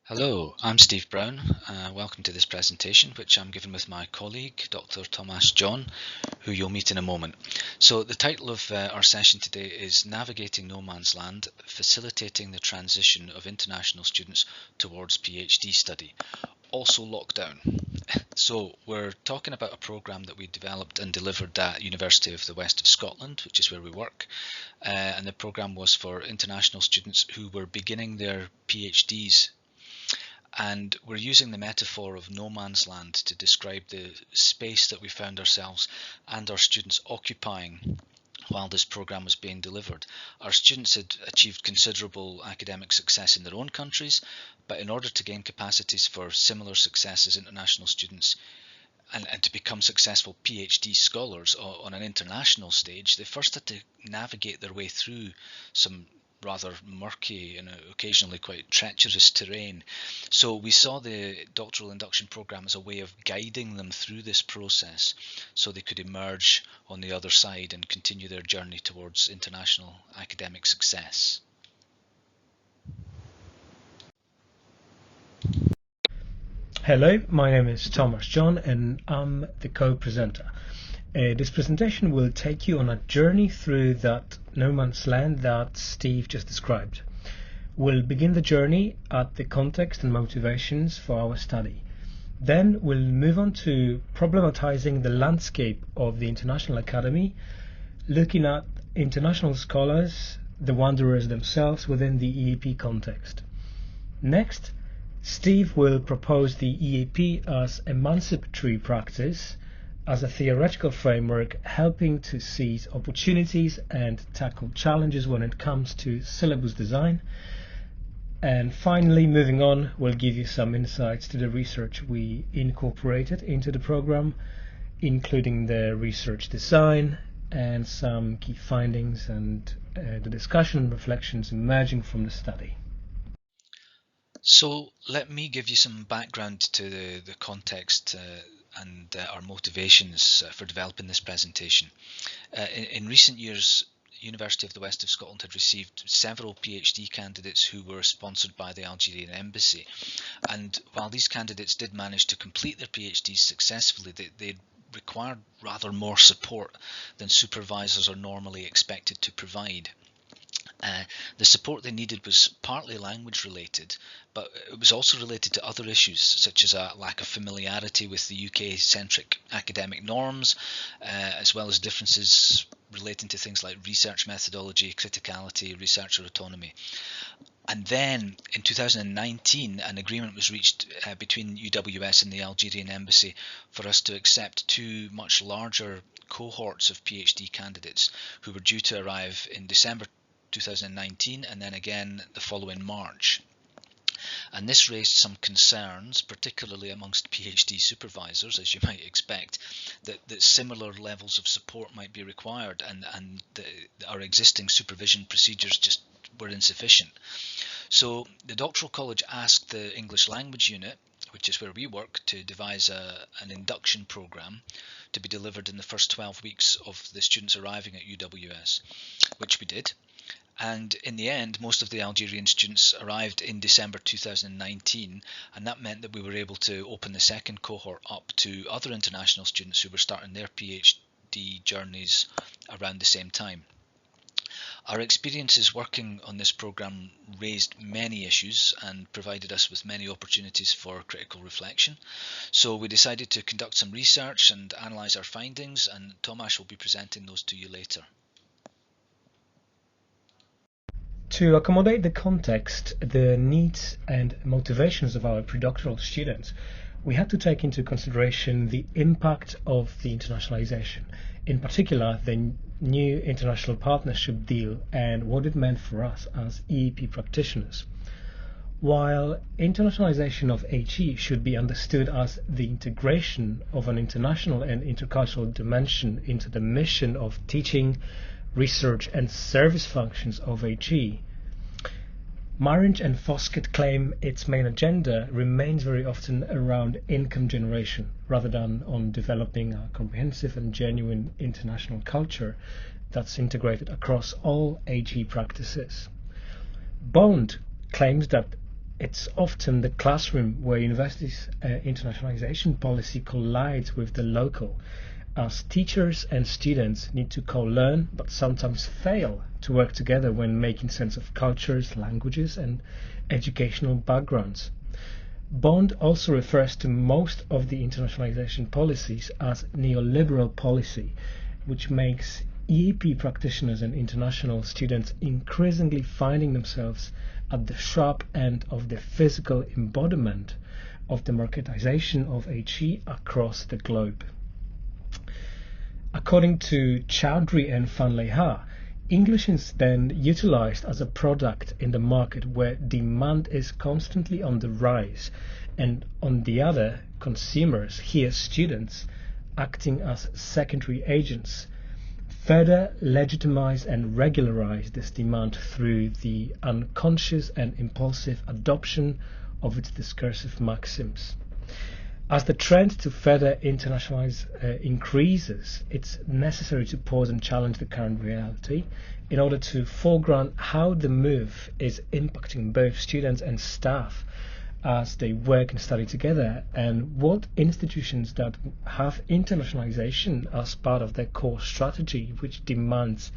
Hello, I'm Steve Brown. Welcome to this presentation, which I'm given with my colleague, Dr. Tomasz John, who you'll meet in a moment. So the title of our session today is Navigating No Man's Land, Facilitating the Transition of International Students Towards PhD Study, also lockdown. So we're talking about a programme that we developed and delivered at University of the West of Scotland, which is where we work. And the programme was for international students who were beginning their PhDs. And we're using the metaphor of no man's land to describe the space that we found ourselves and our students occupying while this programme was being delivered. Our students had achieved considerable academic success in their own countries, but in order to gain capacities for similar success as international students and to become successful PhD scholars on an international stage, they first had to navigate their way through some rather murky and occasionally quite treacherous terrain. So we saw the Doctoral Induction Programme as a way of guiding them through this process so they could emerge on the other side and continue their journey towards international academic success. Hello, my name is Tomasz John and I'm the co-presenter. This presentation will take you on a journey through that no man's land that Steve just described. We'll begin the journey at the context and motivations for our study. Then we'll move on to problematizing the landscape of the International Academy, looking at international scholars, the wanderers themselves within the EAP context. Next, Steve will propose the EAP as emancipatory practice, as a theoretical framework helping to seize opportunities and tackle challenges when it comes to syllabus design. And finally, moving on, we'll give you some insights to the research we incorporated into the program, including the research design and some key findings and the discussion and reflections emerging from the study. So let me give you some background to the context and our motivations for developing this presentation. In recent years, University of the West of Scotland had received several PhD candidates who were sponsored by the Algerian embassy, and while these candidates did manage to complete their PhDs successfully, they required rather more support than supervisors are normally expected to provide. The support they needed was partly language related, but it was also related to other issues such as a lack of familiarity with the UK-centric academic norms, as well as differences relating to things like research methodology, criticality, researcher autonomy. And then in 2019, an agreement was reached between UWS and the Algerian embassy for us to accept two much larger cohorts of PhD candidates who were due to arrive in December 2019 and then again the following March. And this raised some concerns, particularly amongst PhD supervisors, as you might expect, that similar levels of support might be required and our existing supervision procedures just were insufficient. So the Doctoral College asked the English Language Unit, which is where we work, to devise an induction programme to be delivered in the first 12 weeks of the students arriving at UWS, which we did. And in the end, most of the Algerian students arrived in December 2019, and that meant that we were able to open the second cohort up to other international students who were starting their PhD journeys around the same time. Our experiences working on this programme raised many issues and provided us with many opportunities for critical reflection. So we decided to conduct some research and analyse our findings, and Tomasz will be presenting those to you later. To accommodate the context, the needs and motivations of our predoctoral students, we had to take into consideration the impact of the internationalization, in particular the new international partnership deal and what it meant for us as EAP practitioners. While internationalization of HE should be understood as the integration of an international and intercultural dimension into the mission of teaching, research and service functions of HE, Marrinch and Foskett claim its main agenda remains very often around income generation rather than on developing a comprehensive and genuine international culture that's integrated across all HE practices. Bond claims that It's often the classroom where universities' internationalization policy collides with the local, as teachers and students need to co-learn but sometimes fail to work together when making sense of cultures, languages and educational backgrounds. Bond also refers to most of the internationalization policies as neoliberal policy, which makes EAP practitioners and international students increasingly finding themselves at the sharp end of the physical embodiment of democratization of HE across the globe. According to Chowdhury and Van Leha, English is then utilized as a product in the market where demand is constantly on the rise, and on the other, consumers, here students, acting as secondary agents, further legitimize and regularize this demand through the unconscious and impulsive adoption of its discursive maxims. As the trend to further internationalize increases, it's necessary to pause and challenge the current reality in order to foreground how the move is impacting both students and staff as they work and study together, and what institutions that have internationalization as part of their core strategy, which demands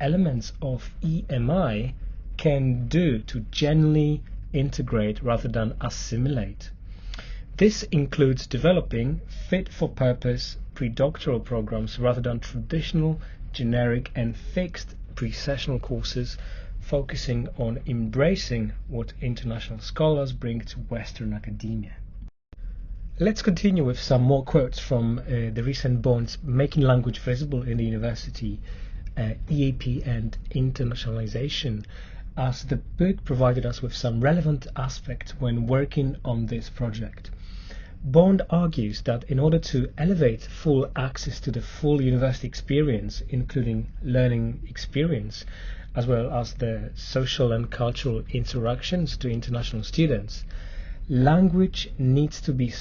elements of EMI, can do to genuinely integrate rather than assimilate. This includes developing fit-for-purpose pre-doctoral programs rather than traditional, generic and fixed pre-sessional courses focusing on embracing what international scholars bring to Western academia. Let's continue with some more quotes from the recent Bond's Making Language Visible in the University, EAP and Internationalization, as the book provided us with some relevant aspects when working on this project. Bond argues that in order to elevate full access to the full university experience, including learning experience, as well as the social and cultural interactions to international students, language needs to be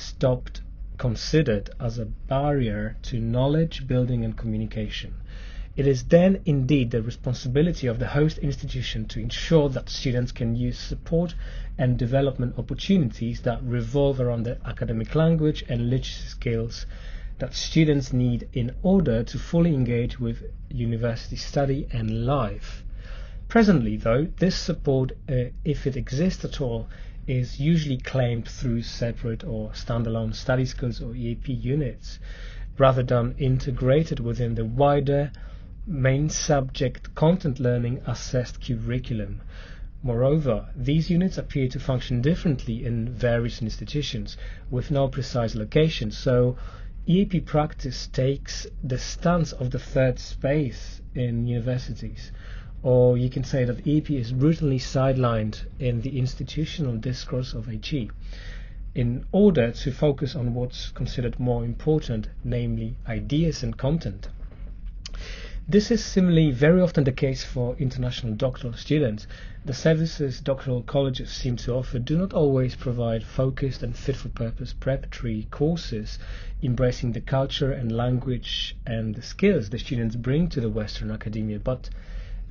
considered as a barrier to knowledge building and communication. It is then indeed the responsibility of the host institution to ensure that students can use support and development opportunities that revolve around the academic language and literacy skills that students need in order to fully engage with university study and life. Presently, though, this support, if it exists at all, is usually claimed through separate or standalone study skills or EAP units, rather than integrated within the wider main subject content learning assessed curriculum. Moreover, these units appear to function differently in various institutions with no precise location, so EAP practice takes the stance of the third space in universities, or you can say that EAP is brutally sidelined in the institutional discourse of HE in order to focus on what's considered more important, namely ideas and content. This is similarly very often the case for international doctoral students. The services doctoral colleges seem to offer do not always provide focused and fit-for-purpose preparatory courses embracing the culture and language and the skills the students bring to the Western academia, but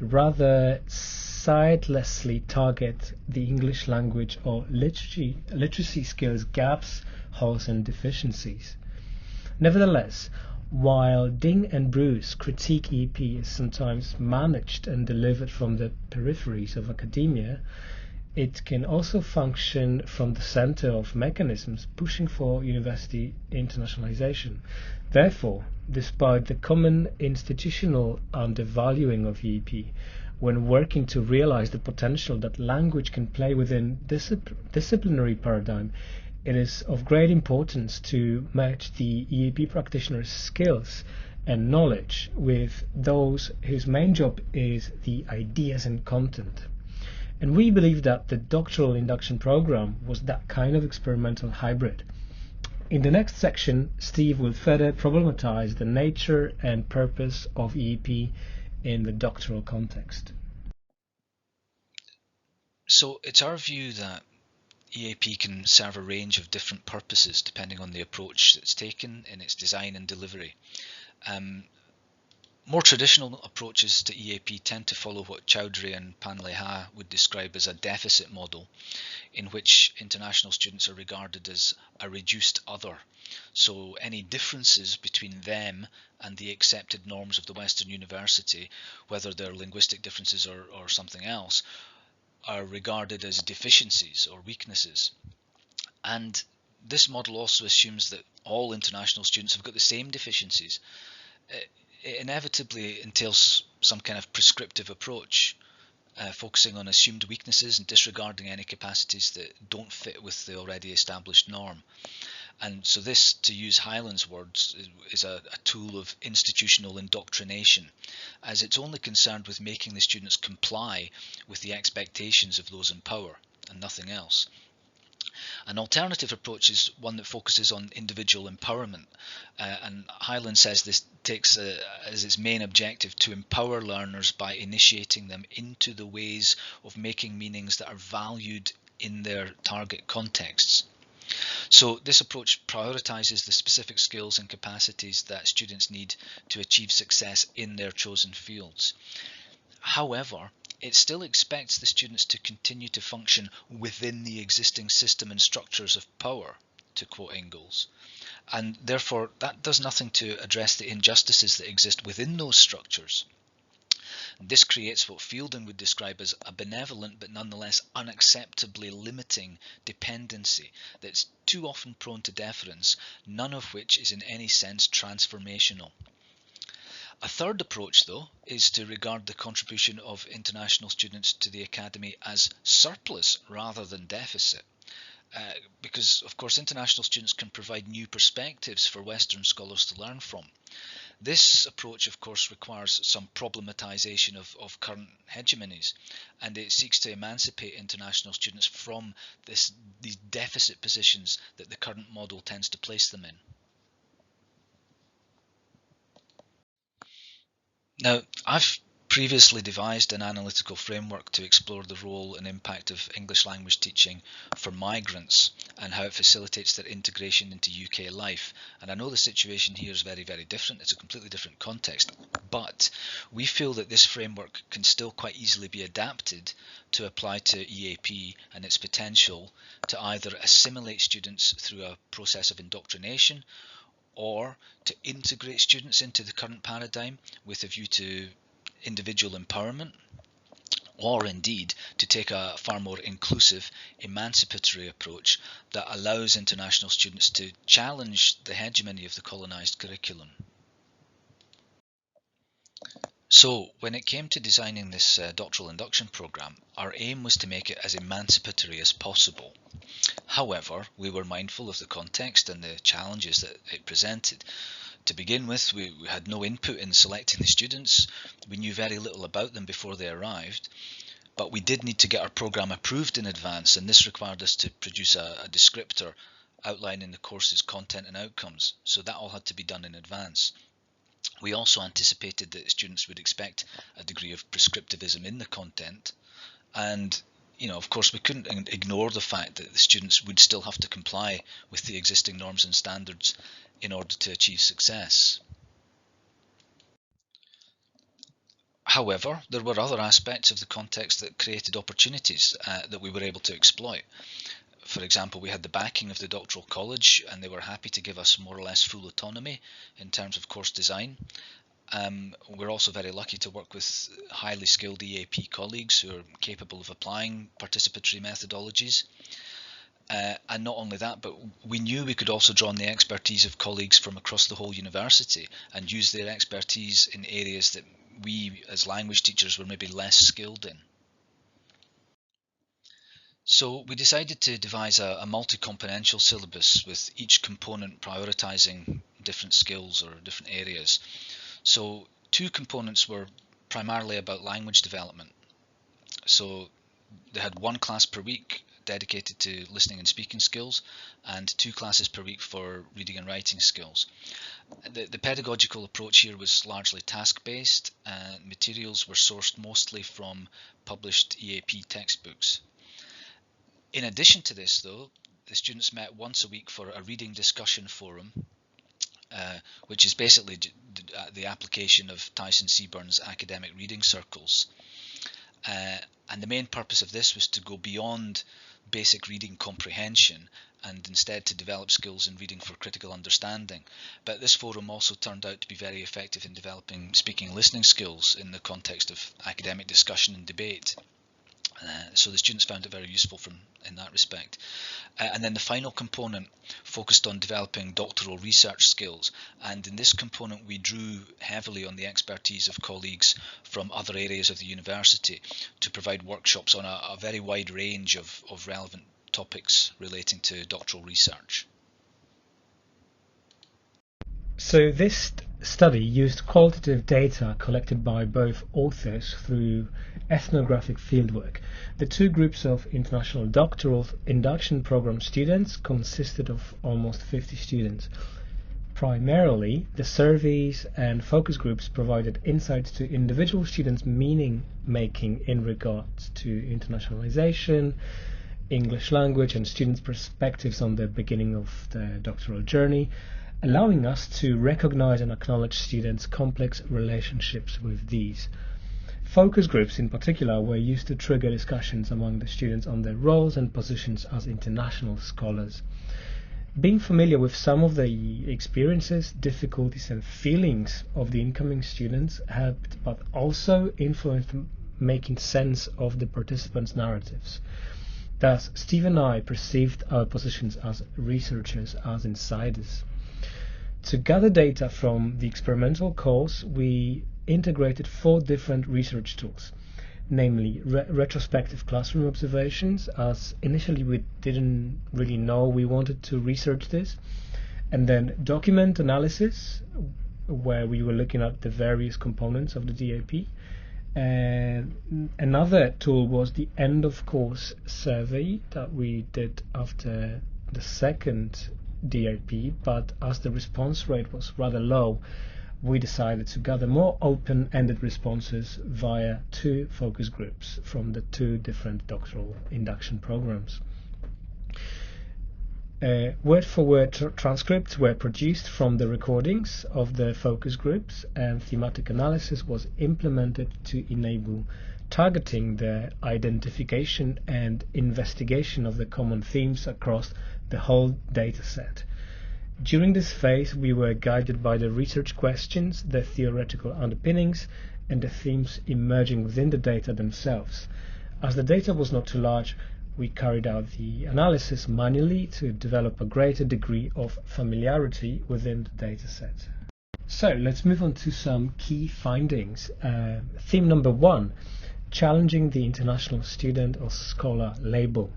rather sightlessly target the English language or literacy skills gaps, holes and deficiencies. Nevertheless, while Ding and Bruce critique EP is sometimes managed and delivered from the peripheries of academia, it can also function from the center of mechanisms pushing for university internationalization. Therefore, despite the common institutional undervaluing of EP, when working to realize the potential that language can play within disciplinary paradigm, it is of great importance to match the EAP practitioner's skills and knowledge with those whose main job is the ideas and content. And we believe that the Doctoral Induction Programme was that kind of experimental hybrid. In the next section, Steve will further problematize the nature and purpose of EAP in the doctoral context. So it's our view that EAP can serve a range of different purposes depending on the approach that's taken in its design and delivery. More traditional approaches to EAP tend to follow what Chowdhury and Panleha would describe as a deficit model, in which international students are regarded as a reduced other. So any differences between them and the accepted norms of the Western university, whether they're linguistic differences or something else, are regarded as deficiencies or weaknesses. And this model also assumes that all international students have got the same deficiencies. It inevitably entails some kind of prescriptive approach, focusing on assumed weaknesses and disregarding any capacities that don't fit with the already established norm. And so this, to use Hyland's words, is a tool of institutional indoctrination, as it's only concerned with making the students comply with the expectations of those in power and nothing else. An alternative approach is one that focuses on individual empowerment, and Hyland says this takes as its main objective to empower learners by initiating them into the ways of making meanings that are valued in their target contexts. So this approach prioritizes the specific skills and capacities that students need to achieve success in their chosen fields. However, it still expects the students to continue to function within the existing system and structures of power, to quote Ingalls, and therefore that does nothing to address the injustices that exist within those structures. This creates what Fielding would describe as a benevolent but nonetheless unacceptably limiting dependency that's too often prone to deference, none of which is in any sense transformational. A third approach, though, is to regard the contribution of international students to the academy as surplus rather than deficit. Because, of course, international students can provide new perspectives for Western scholars to learn from. This approach, of course, requires some problematization of current hegemonies, and it seeks to emancipate international students from these deficit positions that the current model tends to place them in. Now, I've previously devised an analytical framework to explore the role and impact of English language teaching for migrants and how it facilitates their integration into UK life. And I know the situation here is very, very different. It's a completely different context, but we feel that this framework can still quite easily be adapted to apply to EAP and its potential to either assimilate students through a process of indoctrination, or to integrate students into the current paradigm with a view to individual empowerment, or indeed to take a far more inclusive, emancipatory approach that allows international students to challenge the hegemony of the colonised curriculum. So, when it came to designing this doctoral induction programme, our aim was to make it as emancipatory as possible. However, we were mindful of the context and the challenges that it presented. To begin with, we had no input in selecting the students. We knew very little about them before they arrived, but we did need to get our programme approved in advance, and this required us to produce a descriptor outlining the course's content and outcomes, so that all had to be done in advance. We also anticipated that students would expect a degree of prescriptivism in the content, and of course, we couldn't ignore the fact that the students would still have to comply with the existing norms and standards in order to achieve success. However, there were other aspects of the context that created opportunities that we were able to exploit. For example, we had the backing of the Doctoral College, and they were happy to give us more or less full autonomy in terms of course design. We're also very lucky to work with highly skilled EAP colleagues who are capable of applying participatory methodologies. And not only that, but we knew we could also draw on the expertise of colleagues from across the whole university and use their expertise in areas that we as language teachers were maybe less skilled in. So we decided to devise a multi-componential syllabus with each component prioritising different skills or different areas. So 2 components were primarily about language development. So they had 1 class per week dedicated to listening and speaking skills, and 2 classes per week for reading and writing skills. The pedagogical approach here was largely task-based, and materials were sourced mostly from published EAP textbooks. In addition to this, though, the students met once a week for a reading discussion forum, which is basically the application of Tyson Seburn's academic reading circles. And the main purpose of this was to go beyond basic reading comprehension and instead to develop skills in reading for critical understanding. But this forum also turned out to be very effective in developing speaking and listening skills in the context of academic discussion and debate. So the students found it very useful in that respect. And then the final component focused on developing doctoral research skills, and in this component we drew heavily on the expertise of colleagues from other areas of the university to provide workshops on a very wide range of relevant topics relating to doctoral research. So this study used qualitative data collected by both authors through ethnographic fieldwork. The two groups of International Doctoral Induction Programme students consisted of almost 50 students. Primarily, the surveys and focus groups provided insights to individual students' meaning making in regards to internationalization, English language, and students' perspectives on the beginning of the doctoral journey, allowing us to recognize and acknowledge students' complex relationships with these. Focus groups in particular were used to trigger discussions among the students on their roles and positions as international scholars. Being familiar with some of the experiences, difficulties and feelings of the incoming students helped, but also influenced making sense of the participants' narratives. Thus, Steve and I perceived our positions as researchers as insiders. To gather data from the experimental course, we integrated 4 different research tools, namely retrospective classroom observations, as initially we didn't really know we wanted to research this, and then document analysis, where we were looking at the various components of the DAP. And another tool was the end of course survey that we did after the second DAP, but as the response rate was rather low, we decided to gather more open-ended responses via 2 focus groups from the 2 different doctoral induction programs. Word-for-word transcripts were produced from the recordings of the focus groups, and thematic analysis was implemented to enable targeting the identification and investigation of the common themes across the whole dataset. During this phase, we were guided by the research questions, the theoretical underpinnings, and the themes emerging within the data themselves. As the data was not too large, we carried out the analysis manually to develop a greater degree of familiarity within the dataset. So let's move on to some key findings. Theme number 1, challenging the international student or scholar label.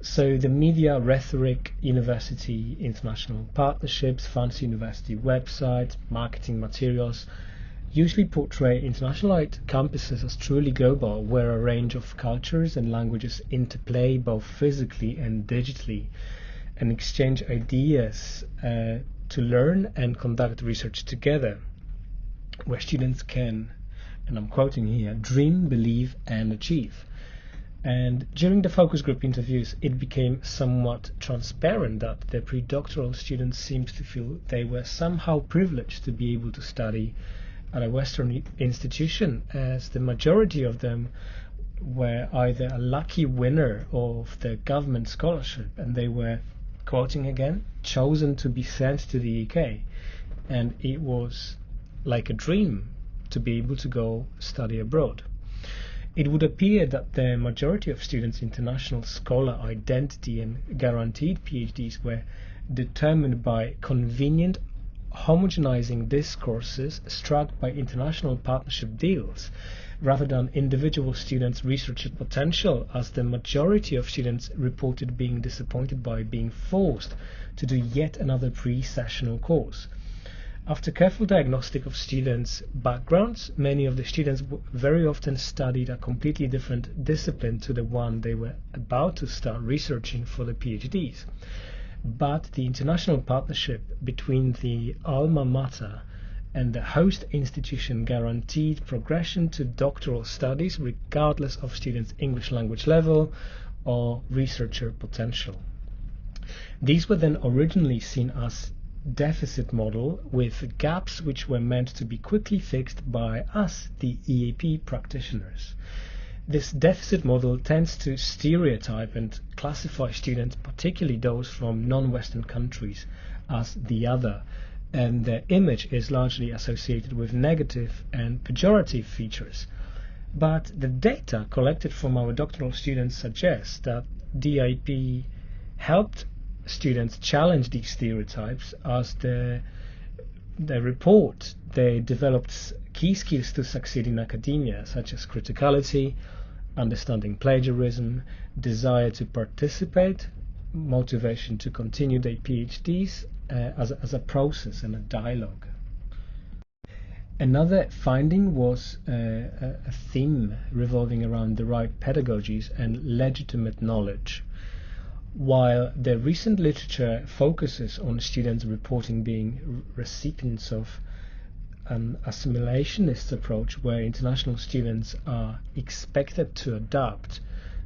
So the media, rhetoric, university, international partnerships, fancy university websites, marketing materials usually portray internationalite campuses as truly global, where a range of cultures and languages interplay both physically and digitally, and exchange ideas to learn and conduct research together, where students can, and I'm quoting here, dream, believe and achieve. And during the focus group interviews, it became somewhat transparent that the pre-doctoral students seemed to feel they were somehow privileged to be able to study at a Western institution, as the majority of them were either a lucky winner of the government scholarship, and they were, quoting again, chosen to be sent to the UK, and it was like a dream to be able to go study abroad. It would appear that the majority of students' international scholar identity and guaranteed PhDs were determined by convenient homogenizing discourses struck by international partnership deals, rather than individual students' research potential, as the majority of students reported being disappointed by being forced to do yet another pre-sessional course. After careful diagnostic of students' backgrounds, many of the students very often studied a completely different discipline to the one they were about to start researching for the PhDs. But the international partnership between the alma mater and the host institution guaranteed progression to doctoral studies regardless of students' English language level or researcher potential. These were then originally seen as deficit model with gaps which were meant to be quickly fixed by us, the EAP practitioners. This deficit model tends to stereotype and classify students, particularly those from non-Western countries, as the other, and their image is largely associated with negative and pejorative features. But the data collected from our doctoral students suggests that DIP helped students challenge these stereotypes. As they report, they developed key skills to succeed in academia, such as criticality, understanding plagiarism, desire to participate, motivation to continue their PhDs as a process and a dialogue. Another finding was a theme revolving around the right pedagogies and legitimate knowledge. While the recent literature focuses on students reporting being recipients of an assimilationist approach where international students are expected to adapt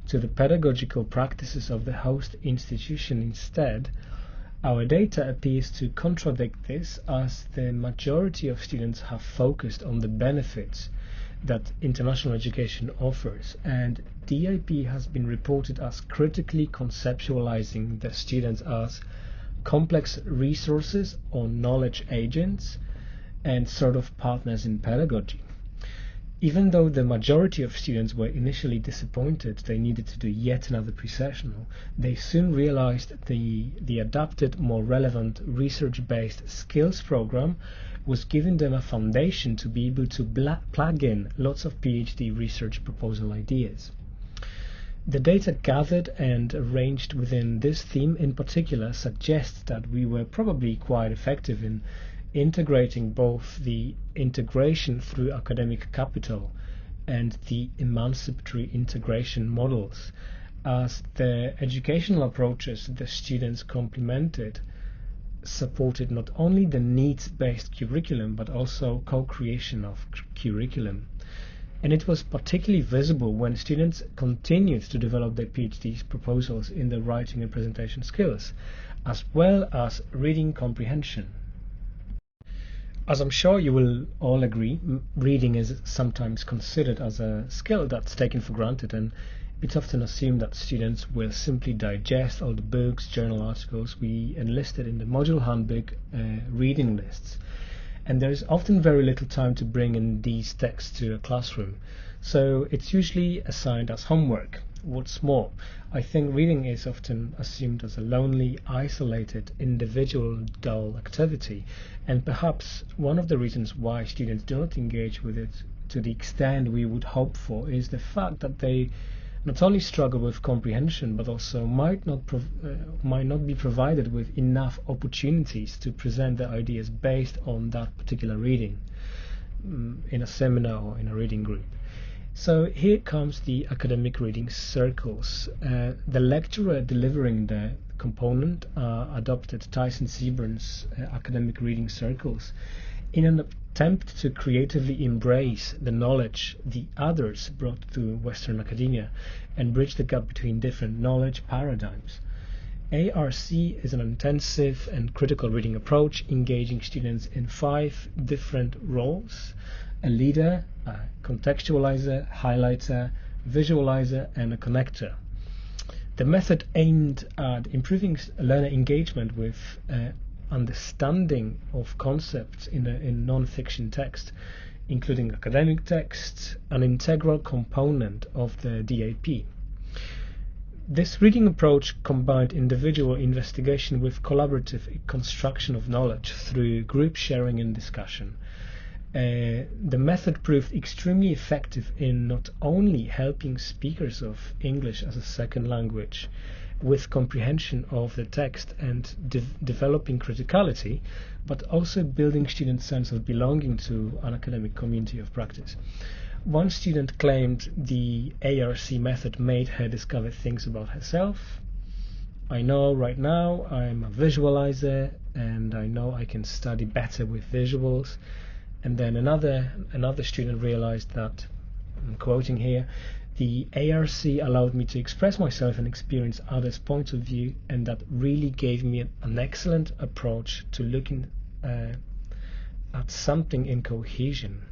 to the pedagogical practices of the host institution instead, our data appears to contradict this, as the majority of students have focused on the benefits that international education offers, and DIP has been reported as critically conceptualizing the students as complex resources or knowledge agents and sort of partners in pedagogy. Even though the majority of students were initially disappointed they needed to do yet another pre-sessional, they soon realized the adapted, more relevant, research-based skills program was giving them a foundation to be able to plug in lots of PhD research proposal ideas. The data gathered and arranged within this theme in particular suggests that we were probably quite effective in integrating both the integration through academic capital and the emancipatory integration models, as the educational approaches the students complemented supported not only the needs-based curriculum but also co-creation of curriculum. And it was particularly visible when students continued to develop their PhD proposals in the writing and presentation skills, as well as reading comprehension. As I'm sure you will all agree, reading is sometimes considered as a skill that's taken for granted, and it's often assumed that students will simply digest all the books, journal articles we enlisted in the module handbook reading lists. And there is often very little time to bring in these texts to a classroom, so it's usually assigned as homework. What's more, I think reading is often assumed as a lonely, isolated, individual, dull activity, and perhaps one of the reasons why students do not engage with it to the extent we would hope for is the fact that they not only struggle with comprehension but also might not be provided with enough opportunities to present their ideas based on that particular reading in a seminar or in a reading group. So here comes the academic reading circles. The lecturer delivering the component adopted Tyson Seburn's academic reading circles in an attempt to creatively embrace the knowledge the others brought to Western academia and bridge the gap between different knowledge paradigms. ARC is an intensive and critical reading approach engaging students in 5 different roles: a leader, a contextualizer, highlighter, visualizer, and a connector. The method aimed at improving learner engagement with understanding of concepts in non-fiction text, including academic texts, an integral component of the DAP. This reading approach combined individual investigation with collaborative construction of knowledge through group sharing and discussion. The method proved extremely effective in not only helping speakers of English as a second language with comprehension of the text and developing criticality, but also building students' sense of belonging to an academic community of practice. One student claimed the ARC method made her discover things about herself. I know right now I'm a visualizer and I know I can study better with visuals. And then another student realized that, I'm quoting here, The ARC allowed me to express myself and experience others' points of view, and that really gave me an excellent approach to looking at something in cohesion.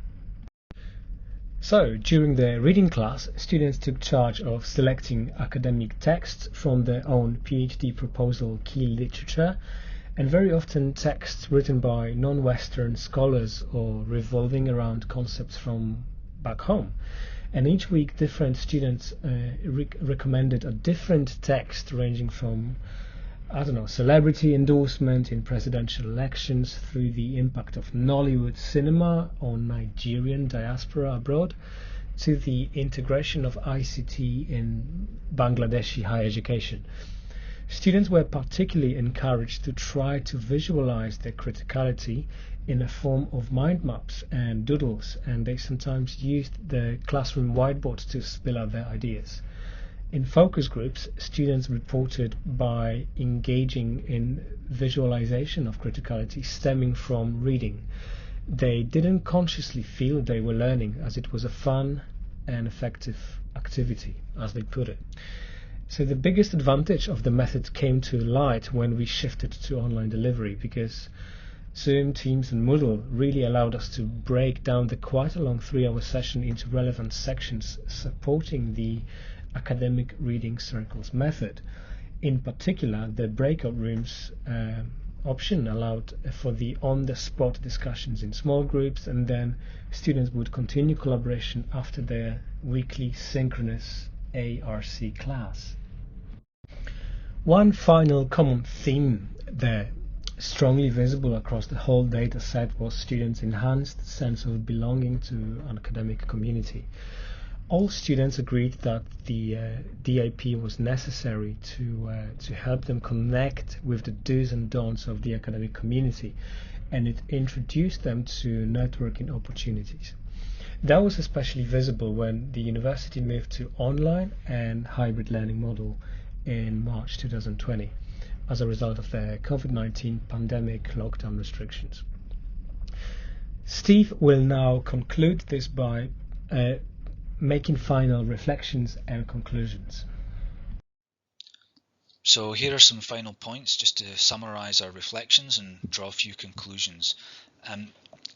So, during the reading class, students took charge of selecting academic texts from their own PhD proposal key literature, and very often texts written by non-Western scholars or revolving around concepts from back home. And each week different students recommended a different text ranging from, celebrity endorsement in presidential elections through the impact of Nollywood cinema on Nigerian diaspora abroad to the integration of ICT in Bangladeshi higher education. Students were particularly encouraged to try to visualize their criticality in a form of mind maps and doodles, and they sometimes used the classroom whiteboards to spill out their ideas. In focus groups, students reported by engaging in visualization of criticality stemming from reading. They didn't consciously feel they were learning, as it was a fun and effective activity, as they put it. So the biggest advantage of the method came to light when we shifted to online delivery, because Zoom, Teams and Moodle really allowed us to break down the quite a long 3-hour session into relevant sections supporting the academic reading circles method. In particular, the breakout rooms option allowed for the on-the-spot discussions in small groups, and then students would continue collaboration after their weekly synchronous ARC class. One final common theme there, strongly visible across the whole data set, was students' enhanced sense of belonging to an academic community. All students agreed that the DIP was necessary to help them connect with the do's and don'ts of the academic community, and it introduced them to networking opportunities. That was especially visible when the university moved to online and hybrid learning model in March 2020 as a result of the COVID-19 pandemic lockdown restrictions. Steve will now conclude this by making final reflections and conclusions. So here are some final points just to summarise our reflections and draw a few conclusions.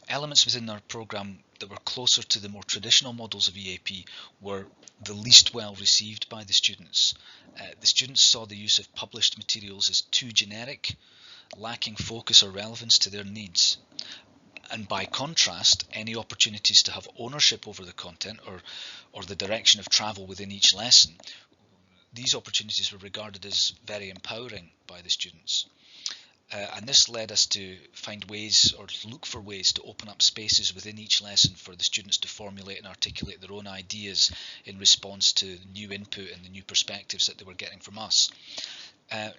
Elements within our programme that were closer to the more traditional models of EAP were the least well received by the students. The students saw the use of published materials as too generic, lacking focus or relevance to their needs. And by contrast, any opportunities to have ownership over the content or the direction of travel within each lesson, these opportunities were regarded as very empowering by the students. And this led us to find ways or look for ways to open up spaces within each lesson for the students to formulate and articulate their own ideas in response to new input and the new perspectives that they were getting from us.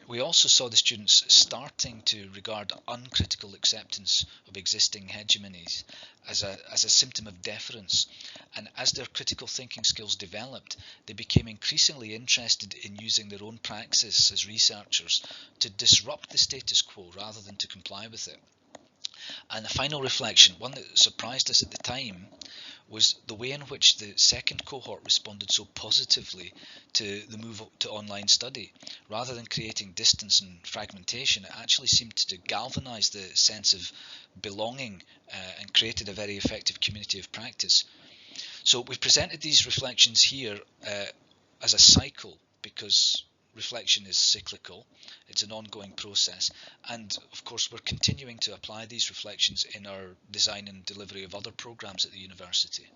We also saw the students starting to regard uncritical acceptance of existing hegemonies as a symptom of deference, and as their critical thinking skills developed, they became increasingly interested in using their own praxis as researchers to disrupt the status quo rather than to comply with it. And the final reflection, one that surprised us at the time, was the way in which the second cohort responded so positively to the move to online study. Rather than creating distance and fragmentation, it actually seemed to galvanise the sense of belonging and created a very effective community of practice. So we've presented these reflections here as a cycle because reflection is cyclical, it's an ongoing process, and of course we're continuing to apply these reflections in our design and delivery of other programmes at the university.